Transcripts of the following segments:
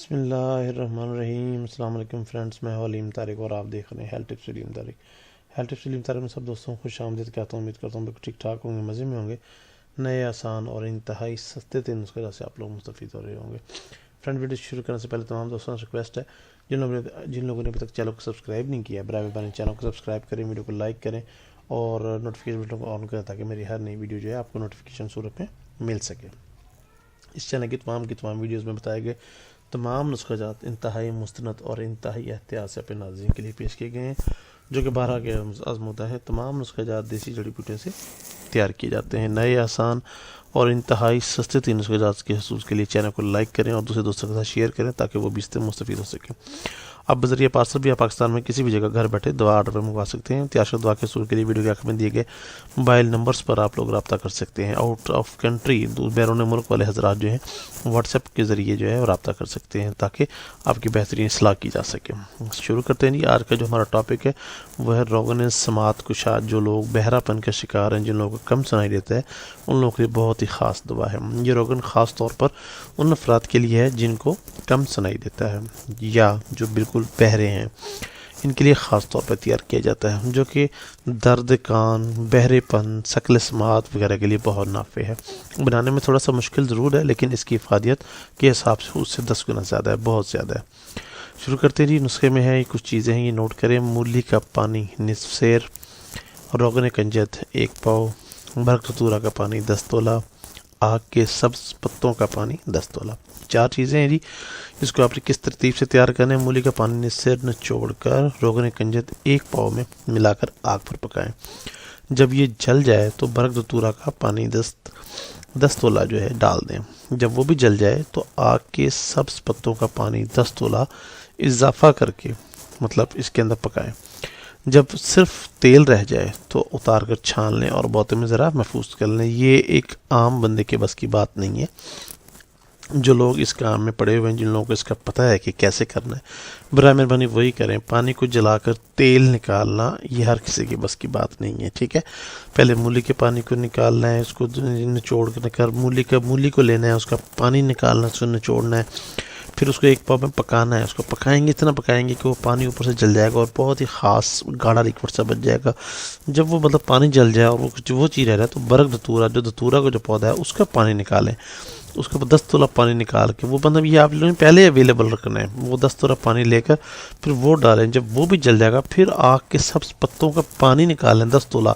بسم اللہ الرحمن الرحیم۔ السلام علیکم فرینڈس، میں علیم طارق اور آپ دیکھ رہے ہیں ہیلتھ ٹپس علیم طارق۔ ہیلتھ ٹپس علیم طارق میں سب دوستوں کو خوش آمدید کہتا ہوں۔ امید کرتا ہوں بالکل ٹھیک ٹھاک ہوں گے، مزے میں ہوں گے۔ نئے آسان اور انتہائی سستے ترین نسخے سے آپ لوگ مستفید ہو رہے ہوں گے۔ فرینڈ، ویڈیو شروع کرنے سے پہلے تمام دوستوں سے ریکویسٹ ہے، جن لوگوں نے ابھی تک چینل کو سبسکرائب نہیں کیا، برائے مہربانی چینل کو سبسکرائب کریں، ویڈیو کو لائک کریں اور نوٹیفیکیشن بٹن کو آن کریں تاکہ میری ہر نئی ویڈیو جو ہے آپ کو نوٹیفیکیشن صورت میں مل سکے۔ اس چینل کی تمام ویڈیوز میں بتائے گئے تمام نسخہ جات انتہائی مستند اور انتہائی احتیاط سے اپنے ناظرین کے لیے پیش کیے گئے ہیں، جو کہ بہرا کے آزمودہ ہے۔ تمام نسخہ جات دیسی جڑی بوٹیوں سے تیار کیے جاتے ہیں۔ نئے آسان اور انتہائی سستے ترین نسخہ جات کے حصول کے لیے چینل کو لائک کریں اور دوسرے دوستوں کے ساتھ شیئر کریں تاکہ وہ بھی اس سے مستفید ہو سکیں۔ اب بذریعہ پارسل بھی آپ پاکستان میں کسی بھی جگہ گھر بیٹھے دوا آرڈر پر منگوا سکتے ہیں۔ تیار شدہ دوا کے حصول کے لیے ویڈیو کے آخر میں دیے گئے موبائل نمبرز پر آپ لوگ رابطہ کر سکتے ہیں۔ آؤٹ آف کنٹری بیرون ملک والے حضرات جو ہیں واٹس ایپ کے ذریعے جو ہے رابطہ کر سکتے ہیں تاکہ آپ کی بہترین اصلاح کی جا سکے۔ شروع کرتے ہیں جی۔ آج کا جو ہمارا ٹاپک ہے وہ ہے روغن سماعت کشاد۔ جو لوگ بہرا پن کا شکار ہیں، جن لوگوں کو کم سنائی دیتا ہے، ان لوگوں کے لیے بہت ہی خاص دوا ہے۔ یہ روغن خاص طور پر ان افراد کے لیے ہے جن کو کم سنائی دیتا ہے یا جو بالکل بہرے ہیں، ان کے لیے خاص طور پر تیار کیا جاتا ہے، جو کہ درد کان، بہرے پن، شکل سماعت وغیرہ کے لیے بہت نافع ہے۔ بنانے میں تھوڑا سا مشکل ضرور ہے، لیکن اس کی افادیت کے حساب سے اس سے 10 گنا زیادہ ہے، بہت زیادہ ہے۔ شروع کرتے ہیں جی۔ نسخے میں ہے کچھ چیزیں ہیں، یہ نوٹ کریں۔ مولی کا پانی نصف سیر، روغن کنجد 1 پاؤ، برق دھتورا کا پانی 10 تولہ، آگ کے سبز پتوں کا پانی 10 تولہ۔ 4 چیزیں ہیں جی، اس کو آپ نے کس ترتیب سے تیار کرنا ہے۔ مولی کا پانی نصف سیر نچوڑ کر روغن کنجد 1 پاؤ میں ملا کر آگ پر پکائیں۔ جب یہ جل جائے تو برق دھتورا کا پانی 10 تولہ جو ہے ڈال دیں۔ جب وہ بھی جل جائے تو آگ کے سبز پتوں کا پانی 10 تولہ اضافہ کر کے اس کے اندر پکائیں۔ جب صرف تیل رہ جائے تو اتار کر چھان لیں اور بوتل میں ذرا محفوظ کر لیں۔ یہ ایک عام بندے کے بس کی بات نہیں ہے۔ جو لوگ اس کام میں پڑے ہوئے ہیں، جن لوگوں کو اس کا پتہ ہے کہ کیسے کرنا ہے، برائے مہربانی وہی کریں۔ پانی کو جلا کر تیل نکالنا یہ ہر کسی کی بس کی بات نہیں ہے، ٹھیک ہے۔ پہلے مولی کے پانی کو نکالنا ہے، اس کو نچوڑ کر مولی کو لینا ہے، اس کا پانی نکالنا ہے، اس کو نچوڑنا ہے، پھر اس کو 1 پاؤ میں پکانا ہے۔ اس کو پکائیں گے، اتنا پکائیں گے کہ وہ پانی اوپر سے جل جائے گا اور بہت ہی خاص گاڑھا لیکوڈ سا بن جائے گا۔ جب وہ پانی جل جائے اور وہ چیز رہ رہا ہے تو برق دھتورا کا جو پودا ہے اس کا پانی نکالیں۔ اس کو 10 تولہ پانی نکال کے وہ یہ آپ لوگوں نے پہلے اویلیبل رکھنا ہے۔ وہ 10 تولہ پانی لے کر پھر وہ ڈالیں۔ جب وہ بھی جل جائے گا پھر آگ کے سبز پتوں کا پانی نکالیں 10 تولہ،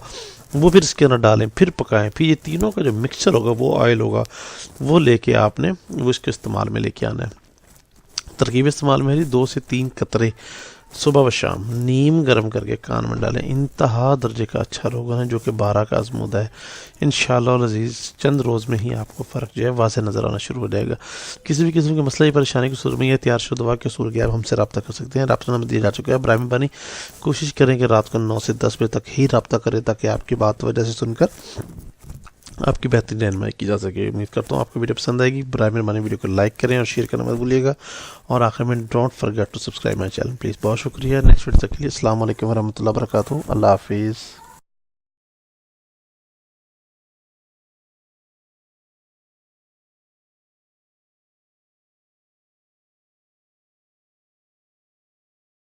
وہ پھر اس کے اندر ڈالیں، پھر پکائیں۔ پھر یہ تینوں کا جو مکسچر ہوگا، وہ آئل ہوگا، وہ لے کے آپ نے وہ اس کے استعمال میں لے کے آنا ہے۔ ترکیب استعمال میں 2 سے 3 قطرے صبح و شام نیم گرم کر کے کان میں ڈالیں۔ انتہا درجے کا اچھا روغن ہے، جو کہ بہرا کا آزمودہ ہے۔ انشاءاللہ العزیز چند روز میں ہی آپ کو فرق جو ہے واضح نظر آنا شروع ہو جائے گا۔ کسی بھی قسم کے مسئلہ یا پریشانی کی صورت میں یہ تیار شدہ دوا کے حصول کے آپ ہم سے رابطہ کر سکتے ہیں۔ رابطہ نمبر دیا جا چکا ہے۔ برائے مہربانی کوشش کریں کہ رات کو 9 سے 10 بجے تک ہی رابطہ کریں تاکہ آپ کی بات وجہ سے سن کر آپ کی بہترین رہنمائی کی جا سکے۔ امید کرتا ہوں آپ کو ویڈیو پسند آئے گی۔ برائے مہربانی ویڈیو کو لائک کریں اور شیئر کرنا مت بھولیے گا، اور آخر میں don't forget to subscribe my channel please. بہت شکریہ۔ نیکسٹ ویڈیو تک کے لیے السلام علیکم ورحمۃ اللہ وبرکاتہ۔ اللہ حافظ۔